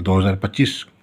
2025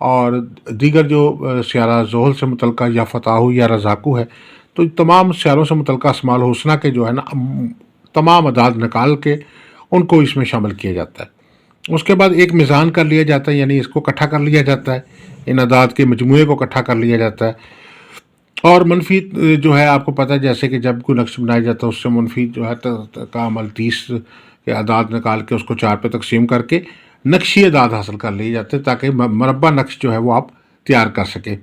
اور دیگر جو سیارہ زحل سے متعلقہ یا فتح یا رزاقو ہے، تو تمام سیاروں سے متعلقہ اسماء الحسنہ کے جو ہے نا تمام اعداد نکال کے ان کو اس میں شامل کیا جاتا ہے۔ اس کے بعد ایک میزان کر لیا جاتا ہے، یعنی اس کو اکٹھا کر لیا جاتا ہے، ان اعداد کے مجموعے کو اکٹھا کر لیا جاتا ہے۔ اور منفی جو ہے آپ کو پتہ ہے، جیسے کہ جب کوئی نقش بنایا جاتا ہے اس سے منفی جو ہے کا عمل 30 کے اعداد نکال کے اس کو 4 پہ تقسیم کر کے نقشی اعداد حاصل کر لیے جاتے ہیں، تاکہ مربع نقش جو ہے وہ آپ تیار کر سکیں۔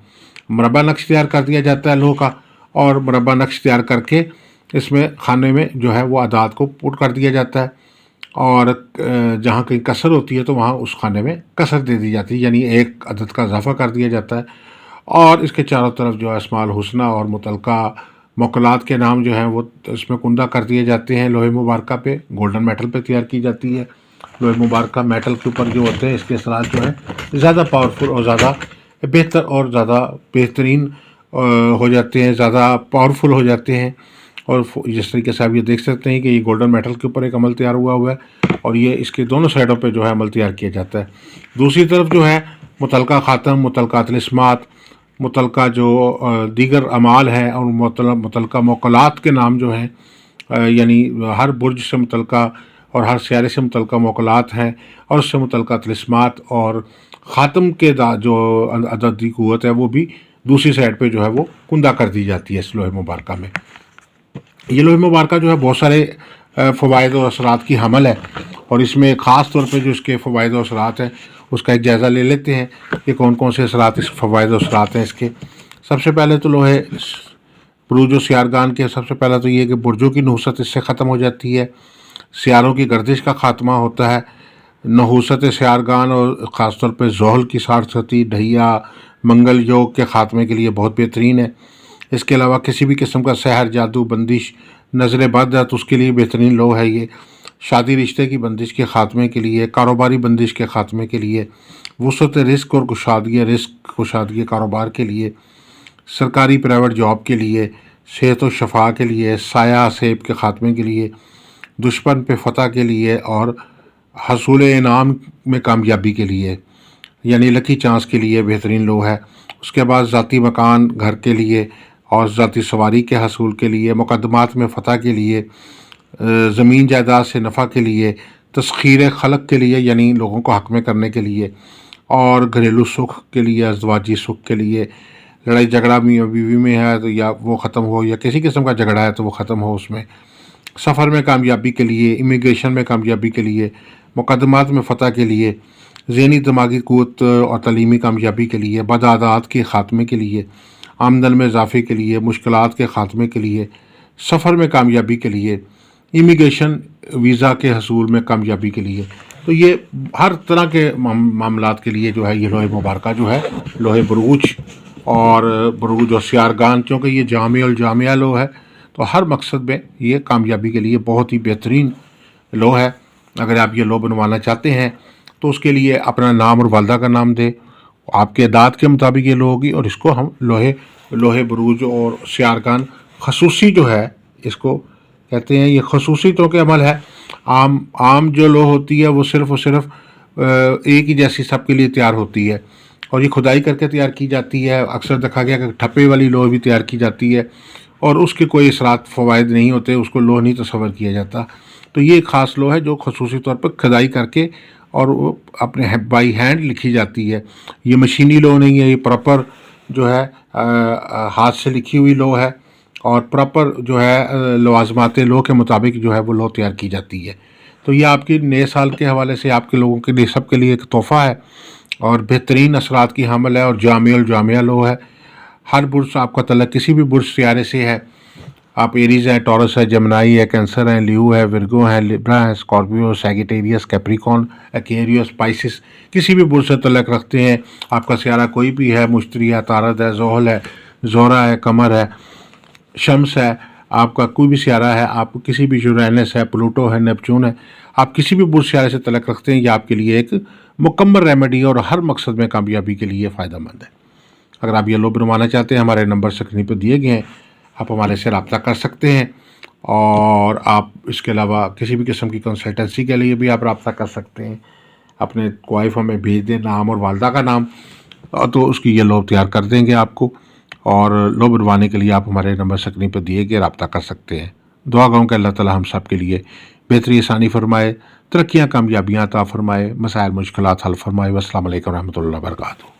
مربع نقش تیار کر دیا جاتا ہے لوہ کا، اور مربع نقش تیار کر کے اس میں خانے میں جو ہے وہ اعداد کو پٹ کر دیا جاتا ہے، اور جہاں کہیں کسر ہوتی ہے تو وہاں اس خانے میں کسر دے دی جاتی ہے، یعنی ایک عدد کا اضافہ کر دیا جاتا ہے۔ اور اس کے چاروں طرف جو ہے اسماء الحسنہ اور متعلقہ موکلات کے نام جو ہیں وہ اس میں کندہ کر دیے جاتے ہیں۔ لوہے مبارکہ پہ، گولڈن میٹل پہ تیار کی جاتی ہے۔ لوہے مبارکہ میٹل کے اوپر جو ہوتے ہیں، اس کے اثرات جو ہیں زیادہ پاورفل اور زیادہ بہتر اور زیادہ بہترین ہو جاتے ہیں، زیادہ پاورفل ہو جاتے ہیں۔ اور جس طریقے سے آپ یہ دیکھ سکتے ہیں کہ یہ گولڈن میٹل کے اوپر ایک عمل تیار ہوا ہے، اور یہ اس کے دونوں سائڈوں پہ جو ہے عمل تیار کیا جاتا ہے۔ دوسری طرف جو ہے متعلقہ خاتم، متعلقہ طلسمات، متعلقہ جو دیگر اعمال ہیں، اور متعلقہ موکلات کے نام جو ہیں، یعنی ہر برج سے متعلقہ اور ہر سیارے سے متعلقہ موکلات ہیں، اور اس سے متعلقہ طلسمات اور خاتم کے جو عددی قوت ہے وہ بھی دوسری سائڈ پہ جو ہے وہ کندہ کر دی جاتی ہے اس لوہے مبارکہ میں۔ یہ لوہے مبارکہ جو ہے بہت سارے فوائد اور اثرات کی حامل ہے، اور اس میں خاص طور پہ جو اس کے فوائد و اثرات ہیں اس کا ایک جائزہ لے لیتے ہیں کہ کون کون سے اثرات، اس فوائد و اثرات ہیں اس کے۔ سب سے پہلے تو لوہے بروج و سیارگان کے سب سے پہلا تو یہ کہ برجوں کی نحوست اس سے ختم ہو جاتی ہے، سیاروں کی گردش کا خاتمہ ہوتا ہے۔ نحوست سیارگان اور خاص طور پہ زحل کی سارستی، ڈھیا، منگل یوگ کے خاتمے کے لیے بہت بہترین ہے۔ اس کے علاوہ کسی بھی قسم کا سحر، جادو، بندش، نظر بد ہے تو اس کے لیے بہترین لوہ ہے یہ۔ شادی رشتے کی بندش کے خاتمے کے لیے، کاروباری بندش کے خاتمے کے لیے، وسعت رزق اور کشادگی کاروبار کے لیے، سرکاری پرائیویٹ جاب کے لیے، صحت و شفا کے لیے، سایہ سیب کے خاتمے کے لیے، دشمن پہ فتح کے لیے، اور حصول انعام میں کامیابی کے لیے، یعنی لکی چانس کے لیے بہترین لوہ ہے۔ اس کے بعد ذاتی مکان گھر کے لیے اور ذاتی سواری کے حصول کے لیے، مقدمات میں فتح کے لیے، زمین جائیداد سے نفع کے لیے، تسخیر خلق کے لیے یعنی لوگوں کو حق میں کرنے کے لیے، اور گھریلو سکھ کے لیے، ازدواجی سکھ کے لیے، لڑائی جھگڑا میاں بیوی میں ہے تو یا وہ ختم ہو، یا کسی قسم کا جھگڑا ہے تو وہ ختم ہو اس میں، سفر میں کامیابی کے لیے، امیگریشن میں کامیابی کے لیے، مقدمات میں فتح کے لیے، ذہنی دماغی قوت اور تعلیمی کامیابی کے لیے، بد عادات کے خاتمے کے لیے، آمدن میں اضافے کے لیے، مشکلات کے خاتمے کے لیے، سفر میں کامیابی کے لیے، امیگریشن ویزا کے حصول میں کامیابی کے لیے۔ تو یہ ہر طرح کے معاملات کے لیے جو ہے یہ لوہے مبارکہ جو ہے، لوہے بروج اور سیارگان، چونکہ یہ جامع الجامعہ لوہ ہے تو ہر مقصد میں یہ کامیابی کے لیے بہت ہی بہترین لوہ ہے۔ اگر آپ یہ لوہ بنوانا چاہتے ہیں تو اس کے لیے اپنا نام اور والدہ کا نام دیں، آپ کے اعداد کے مطابق یہ لوہ ہوگی، اور اس کو ہم لوہے بروج اور سیارگان خصوصی جو ہے اس کو کہتے ہیں۔ یہ خصوصی طور کے عمل ہے۔ عام جو لوہ ہوتی ہے وہ صرف اور صرف ایک ہی جیسی سب کے لیے تیار ہوتی ہے، اور یہ کھدائی کر کے تیار کی جاتی ہے۔ اکثر دیکھا گیا کہ ٹھپے والی لوہ بھی تیار کی جاتی ہے، اور اس کے کوئی اثرات فوائد نہیں ہوتے، اس کو لوہ نہیں تصور کیا جاتا۔ تو یہ ایک خاص لوہ ہے جو خصوصی طور پر کھدائی کر کے اور وہ اپنے بائی ہینڈ لکھی جاتی ہے۔ یہ مشینی لوہ نہیں ہے، یہ پراپر جو ہے ہاتھ سے لکھی ہوئی لوہ ہے، اور پراپر جو ہے لوازمات لوہ کے مطابق جو ہے وہ لوہ تیار کی جاتی ہے۔ تو یہ آپ کی نئے سال کے حوالے سے آپ کے لوگوں کے لیے سب کے لیے ایک تحفہ ہے، اور بہترین اثرات کی حامل ہے، اور جامع الجامعہ لوہ ہے۔ ہر برج سے آپ کا تعلق کسی بھی برج سیارے سے ہے، آپ ایریز ہیں، ٹورس ہے، جمنائی ہے، کینسر ہے، لیو ہے، ورگو ہے، لیبرا ہے، اسکارپیو، سیگیٹیریس، کیپریکون، ایکیریوس، پائسس، کسی بھی برج سے تعلق رکھتے ہیں، آپ کا سیارہ کوئی بھی ہے، مشتری ہے، عطارد ہے، زحل ہے، زہرہ ہے، قمر ہے، شمس ہے، آپ کا کوئی بھی سیارہ ہے، آپ کسی بھی یورینس ہے، پلوٹو ہے، نیپچون ہے، آپ کسی بھی برج سیارے سے تعلق رکھتے ہیں، یہ آپ کے لیے ایک مکمل ریمیڈی اور ہر مقصد میں کامیابی کے لیے فائدہ مند ہے۔ اگر آپ یہ لوہ بنوانا چاہتے ہیں، ہمارے نمبر سکرین پہ دیے گئے ہیں، آپ ہمارے سے رابطہ کر سکتے ہیں، اور آپ اس کے علاوہ کسی بھی قسم کی کنسلٹنسی کے لیے بھی آپ رابطہ کر سکتے ہیں۔ اپنے کوائف ہمیں بھیج دیں، نام اور والدہ کا نام، تو اس کی یہ لو تیار کر دیں گے آپ کو، اور لو بنوانے کے لیے آپ ہمارے نمبر سکرین پہ دیے گئے رابطہ کر سکتے ہیں۔ دعا گاؤں کہ اللہ تعالی ہم سب کے لیے بہتری آسانی فرمائے، ترقیاں کامیابیاں عطا فرمائے، مسائل مشکلات حل فرمائے۔ والسلام علیکم ورحمۃ اللہ وبرکاتہ۔